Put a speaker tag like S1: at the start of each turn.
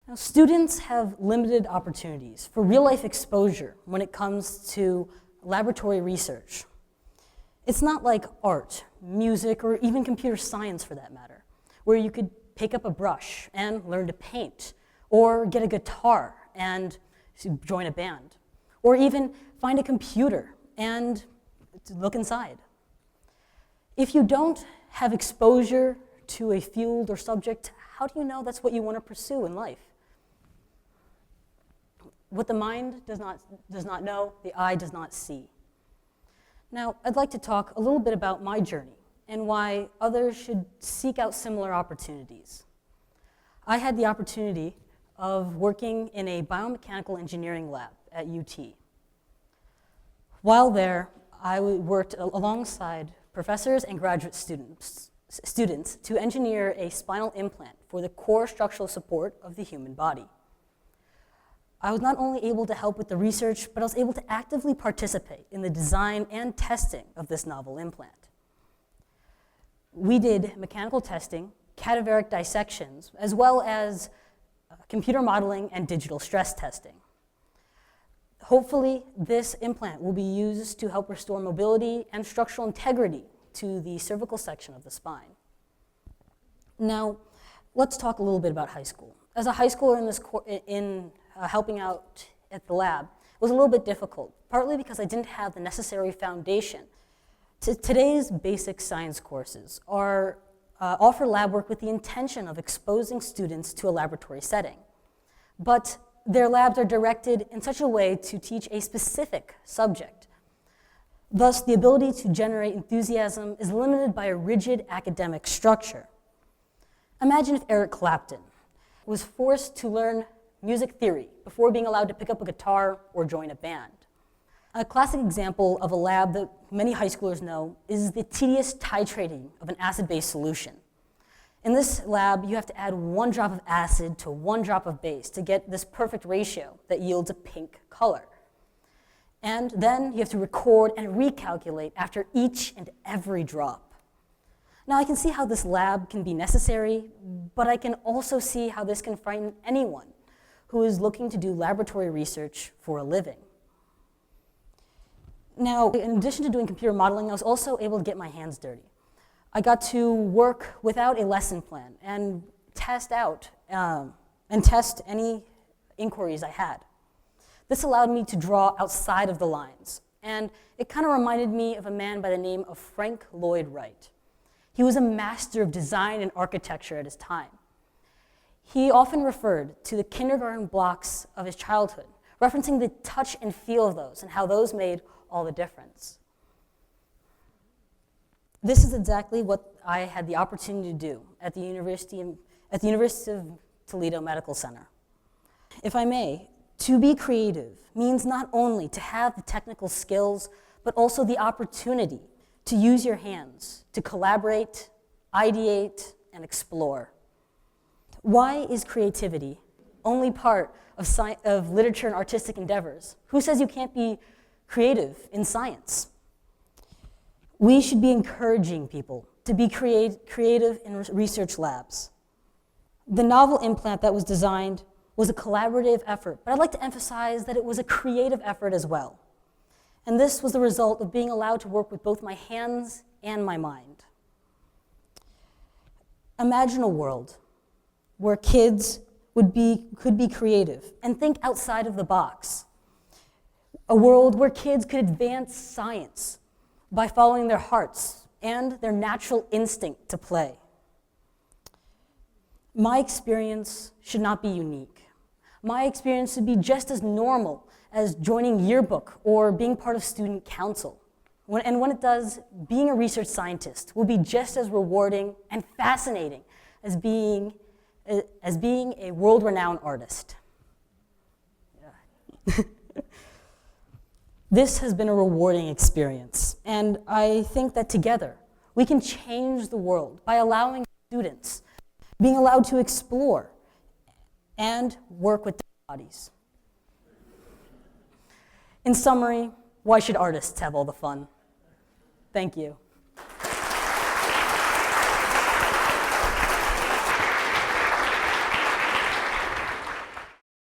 S1: Now, students have limited opportunities for real-life exposure when it comes to laboratory research. It's not like art, music, or even computer science for that matter, where you could pick up a brush and learn to paint, or get a guitar and join a band, or even find a computer and look inside. If you don't have exposure to a field or subject, how do you know that's what you want to pursue in life? What the mind does not know, the eye does not see. Now, I'd like to talk a little bit about my journey and why others should seek out similar opportunities. I had the opportunity of working in a biomechanical engineering lab at UT. While there, I worked alongside professors and graduate students to engineer a spinal implant for the core structural support of the human body. I was not only able to help with the research, but I was able to actively participate in the design and testing of this novel implant. We did mechanical testing, cadaveric dissections, as well as computer modeling and digital stress testing. Hopefully, this implant will be used to help restore mobility and structural integrity to the cervical section of the spine. Now, let's talk a little bit about high school. As a high schooler helping out at the lab, it was a little bit difficult, partly because I didn't have the necessary foundation. Today's basic science courses offer lab work with the intention of exposing students to a laboratory setting. But their labs are directed in such a way to teach a specific subject. Thus, the ability to generate enthusiasm is limited by a rigid academic structure. Imagine if Eric Clapton was forced to learn music theory before being allowed to pick up a guitar or join a band. A classic example of a lab that many high schoolers know is the tedious titrating of an acid-base solution. In this lab, you have to add 1 drop of acid to 1 drop of base to get this perfect ratio that yields a pink color. And then you have to record and recalculate after each and every drop. Now, I can see how this lab can be necessary, but I can also see how this can frighten anyone who is looking to do laboratory research for a living. Now, in addition to doing computer modeling, I was also able to get my hands dirty. I got to work without a lesson plan and test any inquiries I had. This allowed me to draw outside of the lines, and it kind of reminded me of a man by the name of Frank Lloyd Wright. He was a master of design and architecture at his time. He often referred to the kindergarten blocks of his childhood, referencing the touch and feel of those and how those made all the difference. This is exactly what I had the opportunity to do at the University of Toledo Medical Center. If I may, to be creative means not only to have the technical skills, but also the opportunity to use your hands to collaborate, ideate, and explore. Why is creativity only part of literature and artistic endeavors? Who says you can't be creative in science? We should be encouraging people to be creative in research labs. The novel implant that was designed was a collaborative effort, but I'd like to emphasize that it was a creative effort as well. And this was the result of being allowed to work with both my hands and my mind. Imagine a world where kids could be creative and think outside of the box. A world where kids could advance science by following their hearts and their natural instinct to play. My experience should not be unique. My experience should be just as normal as joining yearbook or being part of student council. And when it does, being a research scientist will be just as rewarding and fascinating as being a world-renowned artist. Yeah. This has been a rewarding experience, and I think that together we can change the world by allowing students being allowed to explore and work with their bodies. In summary, why should artists have all the fun? Thank you.